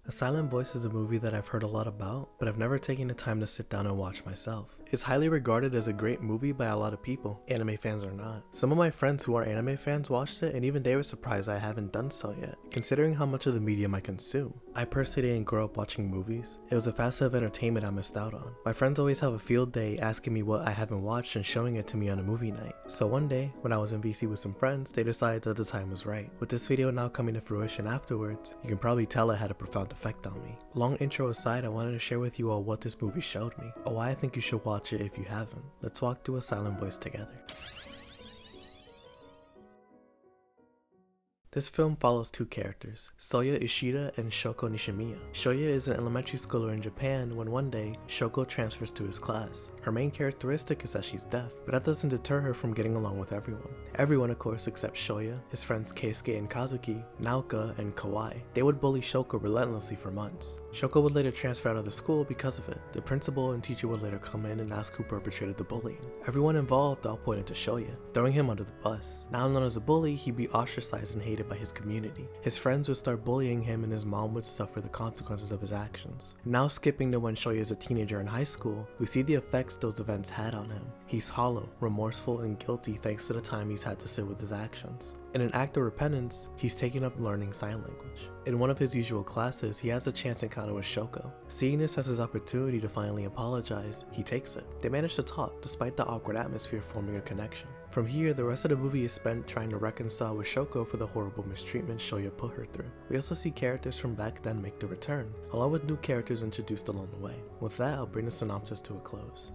A Silent Voice is a movie that I've heard a lot about, but I've never taken the time to sit down and watch myself. It's highly regarded as a great movie by a lot of people, anime fans or not. Some of my friends who are anime fans watched it and even they were surprised I haven't done so yet, considering how much of the medium I consume. I personally didn't grow up watching movies. It was a facet of entertainment I missed out on. My friends always have a field day asking me what I haven't watched and showing it to me on a movie night. So one day, when I was in VC with some friends, they decided that the time was right. With this video now coming to fruition afterwards, you can probably tell it had a profound effect on me. Long intro aside, I wanted to share with you all what this movie showed me, or why I think you should watch it if you haven't. Let's walk through A Silent Voice together. This film follows two characters, Soya Ishida and Shoko Nishimiya. Shoya is an elementary schooler in Japan when one day, Shoko transfers to his class. Her main characteristic is that she's deaf, but that doesn't deter her from getting along with everyone. Everyone of course except Shoya, his friends Keisuke and Kazuki, Naoka and Kawai. They would bully Shoko relentlessly for months. Shoko would later transfer out of the school because of it. The principal and teacher would later come in and ask who perpetrated the bullying. Everyone involved all pointed to Shoya, throwing him under the bus. Now known as a bully, he'd be ostracized and hated by his community. His friends would start bullying him and his mom would suffer the consequences of his actions. Now skipping to when Shoya is a teenager in high school, we see the effects those events had on him. He's hollow, remorseful, and guilty thanks to the time he's had to sit with his actions. In an act of repentance, he's taken up learning sign language. In one of his usual classes, he has a chance encounter with Shoko. Seeing this as his opportunity to finally apologize, he takes it. They manage to talk despite the awkward atmosphere forming a connection. From here, the rest of the movie is spent trying to reconcile with Shoko for the horrible mistreatment Shoya put her through. We also see characters from back then make the return, along with new characters introduced along the way. With that, I'll bring the synopsis to a close.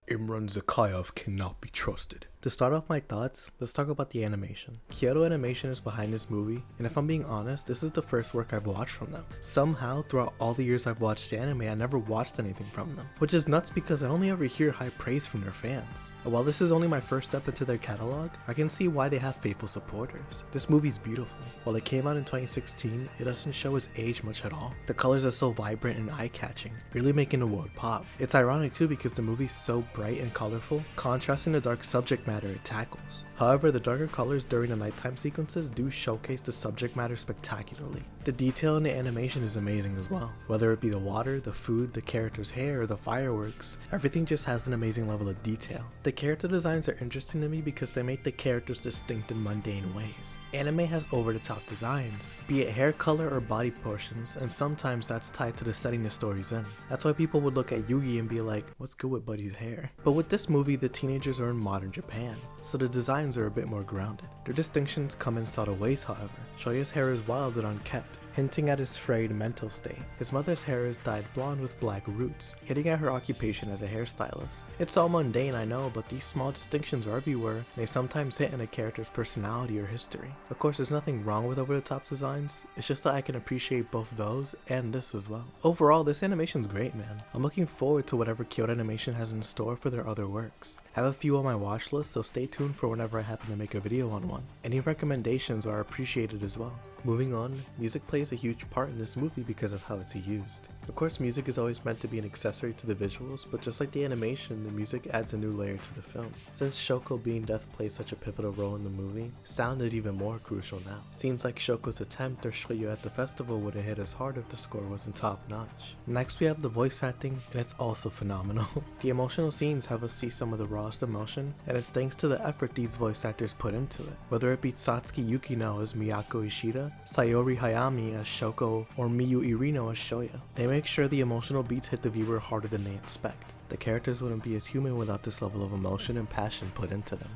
Imran Zakhaev cannot be trusted. To start off my thoughts, let's talk about the animation. Kyoto Animation is behind this movie, and if I'm being honest, this is the first work I've watched from them. Somehow, throughout all the years I've watched anime, I never watched anything from them, which is nuts because I only ever hear high praise from their fans. And while this is only my first step into their catalog, I can see why they have faithful supporters. This movie's beautiful. While it came out in 2016, it doesn't show its age much at all. The colors are so vibrant and eye-catching, really making the world pop. It's ironic too because the movie's so bright and colorful, contrasting the dark subject matter it tackles. However, the darker colors during the nighttime sequences do showcase the subject matter spectacularly. The detail in the animation is amazing as well. Whether it be the water, the food, the character's hair, or the fireworks, everything just has an amazing level of detail. The character designs are interesting to me because they make the characters distinct in mundane ways. Anime has over-the-top designs, be it hair color or body portions, and sometimes that's tied to the setting the story's in. That's why people would look at Yugi and be like, what's good with Buddy's hair? But with this movie, the teenagers are in modern Japan, so the designs are a bit more grounded. Their distinctions come in subtle ways, however. Shoya's hair is wild and unkempt, hinting at his frayed mental state. His mother's hair is dyed blonde with black roots, hitting at her occupation as a hairstylist. It's all mundane, I know, but these small distinctions are everywhere, and they sometimes hit in a character's personality or history. Of course, there's nothing wrong with over-the-top designs, it's just that I can appreciate both those and this as well. Overall, this animation's great, man. I'm looking forward to whatever Kyoto Animation has in store for their other works. I have a few on my watch list, so stay tuned for whenever I happen to make a video on one. Any recommendations are appreciated as well. Moving on, music plays a huge part in this movie because of how it's used. Of course, music is always meant to be an accessory to the visuals, but just like the animation, the music adds a new layer to the film. Since Shoko being deaf plays such a pivotal role in the movie, sound is even more crucial now. Scenes like Shoko's attempt or Shoya at the festival wouldn't hit as hard if the score wasn't top notch. Next we have the voice acting, and it's also phenomenal. The emotional scenes have us see some of the rawest emotion, and it's thanks to the effort these voice actors put into it. Whether it be Satsuki Yukino as Miyako Ishida, Sayori Hayami as Shoko, or Miyu Irino as Shoya. They make sure the emotional beats hit the viewer harder than they expect. The characters wouldn't be as human without this level of emotion and passion put into them.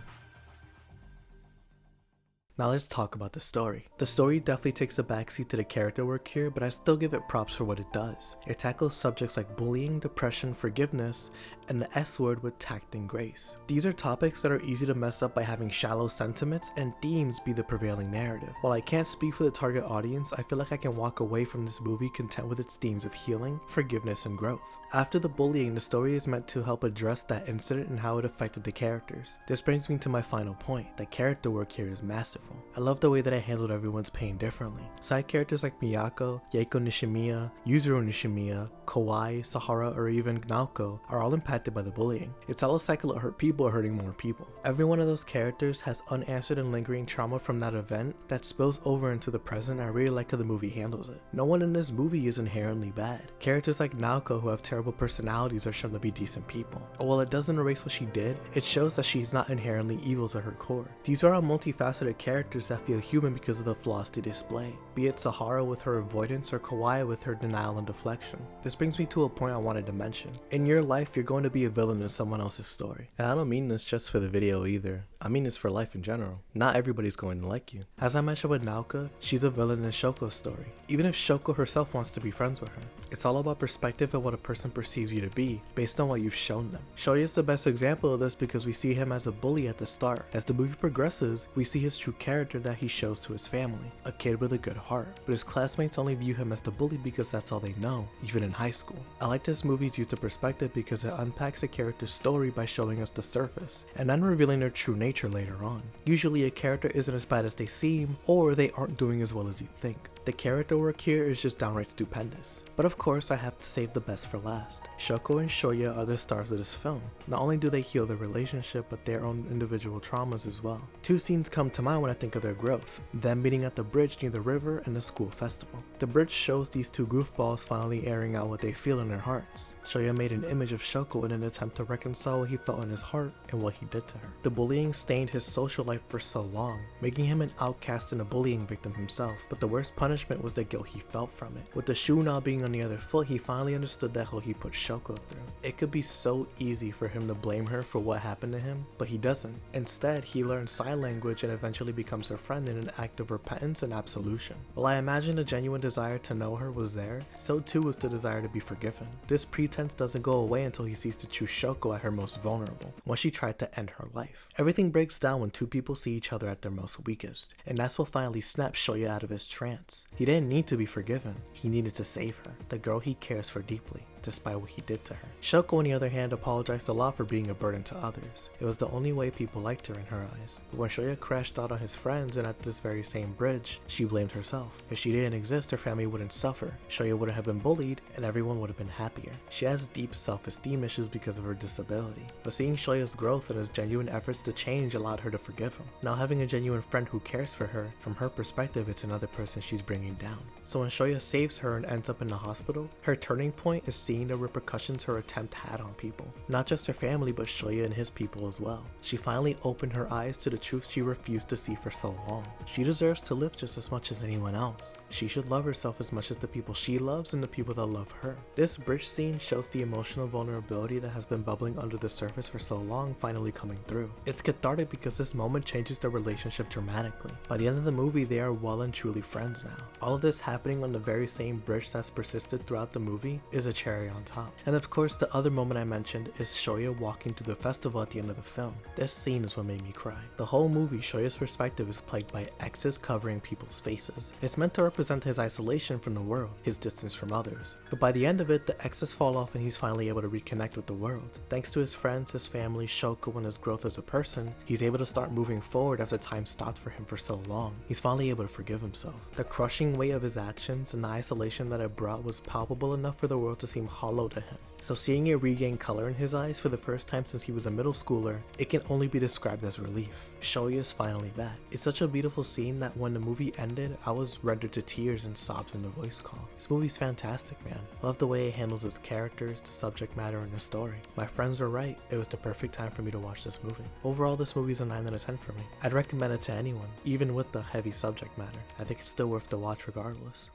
Now let's talk about the story. The story definitely takes a backseat to the character work here, but I still give it props for what it does. It tackles subjects like bullying, depression, forgiveness, and the S word with tact and grace. These are topics that are easy to mess up by having shallow sentiments and themes be the prevailing narrative. While I can't speak for the target audience, I feel like I can walk away from this movie content with its themes of healing, forgiveness, and growth. After the bullying, the story is meant to help address that incident and how it affected the characters. This brings me to my final point. The character work here is masterful. I love the way that I handled everyone's pain differently. Side characters like Miyako, Yeiko Nishimiya, Yuzuru Nishimiya, Kawai, Sahara, or even Naoko are all impacted impacted by the bullying. It's all a cycle of hurt people hurting more people. Every one of those characters has unanswered and lingering trauma from that event that spills over into the present. I really like how the movie handles it. No one in this movie is inherently bad. Characters like Naoko, who have terrible personalities, are shown to be decent people. And while it doesn't erase what she did, it shows that she's not inherently evil to her core. These are all multifaceted characters that feel human because of the flaws they display, be it Sahara with her avoidance or Kawaii with her denial and deflection. This brings me to a point I wanted to mention. In your life, you're going to be a villain in someone else's story. And I don't mean this just for the video either. I mean this for life in general. Not everybody's going to like you. As I mentioned with Naoka, she's a villain in Shoko's story, even if Shoko herself wants to be friends with her. It's all about perspective and what a person perceives you to be, based on what you've shown them. Shoya is the best example of this because we see him as a bully at the start. As the movie progresses, we see his true character that he shows to his family, a kid with a good heart. But his classmates only view him as the bully because that's all they know, even in high school. I like this movie's use of perspective because it unpacks a character's story by showing us the surface, and then revealing their true nature later on. Usually a character isn't as bad as they seem, or they aren't doing as well as you think. The character work here is just downright stupendous. But of course I have to save the best for last. Shoko and Shoya are the stars of this film. Not only do they heal their relationship, but their own individual traumas as well. Two scenes come to mind when I think of their growth. Them meeting at the bridge near the river and the school festival. The bridge shows these two goofballs finally airing out what they feel in their hearts. Shoya made an image of Shoko in an attempt to reconcile what he felt in his heart and what he did to her. The bullying stained his social life for so long, making him an outcast and a bullying victim himself, but the worst punishment was the guilt he felt from it. With the shoe now being on the other foot, he finally understood that hell he put Shoko through. It could be so easy for him to blame her for what happened to him, but he doesn't. Instead, he learns sign language and eventually becomes her friend in an act of repentance and absolution. While I imagine a genuine desire to know her was there, so too was the desire to be forgiven. This pretense doesn't go away until he sees to choose Shoko at her most vulnerable, when she tried to end her life. Everything breaks down when two people see each other at their most weakest, and that's what finally snaps Shoya out of his trance. He didn't need to be forgiven, he needed to save her, the girl he cares for deeply, despite what he did to her. Shoko, on the other hand, apologized a lot for being a burden to others. It was the only way people liked her in her eyes. But when Shoya crashed out on his friends and at this very same bridge, she blamed herself. If she didn't exist, her family wouldn't suffer, Shoya wouldn't have been bullied, and everyone would have been happier. She has deep self-esteem issues because of her disability, but seeing Shoya's growth and his genuine efforts to change allowed her to forgive him. Now having a genuine friend who cares for her, from her perspective it's another person she's bringing down. So when Shoya saves her and ends up in the hospital, her turning point is seeing the repercussions her attempt had on people. Not just her family, but Shoya and his people as well. She finally opened her eyes to the truth she refused to see for so long. She deserves to live just as much as anyone else. She should love herself as much as the people she loves and the people that love her. This bridge scene shows the emotional vulnerability that has been bubbling under the surface for so long finally coming through. It's cathartic because this moment changes their relationship dramatically. By the end of the movie, they are well and truly friends now. All of this happening on the very same bridge that's persisted throughout the movie is a cherry on top. And of course, the other moment I mentioned is Shoya walking through the festival at the end of the film. This scene is what made me cry. The whole movie, Shoya's perspective is plagued by X's covering people's faces. It's meant to represent his isolation from the world, his distance from others. But by the end of it, the X's fall off and he's finally able to reconnect with the world. Thanks to his friends, his family, Shoko, and his growth as a person, he's able to start moving forward after time stopped for him for so long. He's finally able to forgive himself. The crushing weight of his actions and the isolation that it brought was palpable enough for the world to seem hollow to him. So seeing it regain color in his eyes for the first time since he was a middle schooler, it can only be described as relief. Shoya is finally back. It's such a beautiful scene that when the movie ended, I was rendered to tears and sobs in the voice call. This movie's fantastic, man. I love the way it handles its characters, the subject matter, and the story. My friends were right, it was the perfect time for me to watch this movie. Overall, this movie's a 9 out of 10 for me. I'd recommend it to anyone, even with the heavy subject matter. I think it's still worth the watch regardless.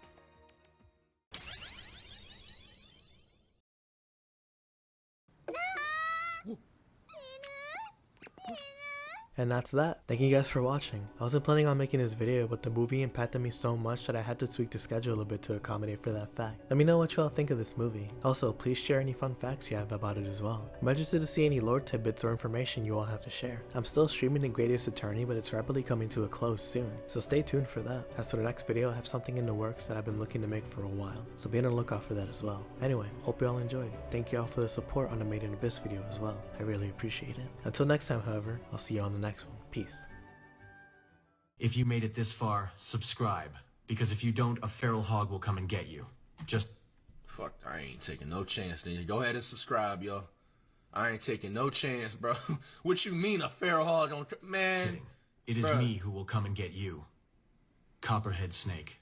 And that's that. Thank you guys for watching. I wasn't planning on making this video, but the movie impacted me so much that I had to tweak the schedule a bit to accommodate for that fact. Let me know what y'all think of this movie. Also, please share any fun facts you have about it as well. I'm interested to see any lore tidbits or information you all have to share. I'm still streaming The Greatest Attorney, but it's rapidly coming to a close soon, so stay tuned for that. As for the next video, I have something in the works that I've been looking to make for a while, so be on the lookout for that as well. Anyway, hope you all enjoyed. Thank you all for the support on the Made in Abyss video as well. I really appreciate it. Until next time, however, I'll see you on the next one. Peace. If you made it this far, subscribe. Because if you don't, a feral hog will come and get you. Just... Fuck, I ain't taking no chance, nigga. Go ahead and subscribe, yo. I ain't taking no chance, bro. What you mean a feral hog on... Man. Kidding. It is bruh. me who will come and get you. Copperhead Snake.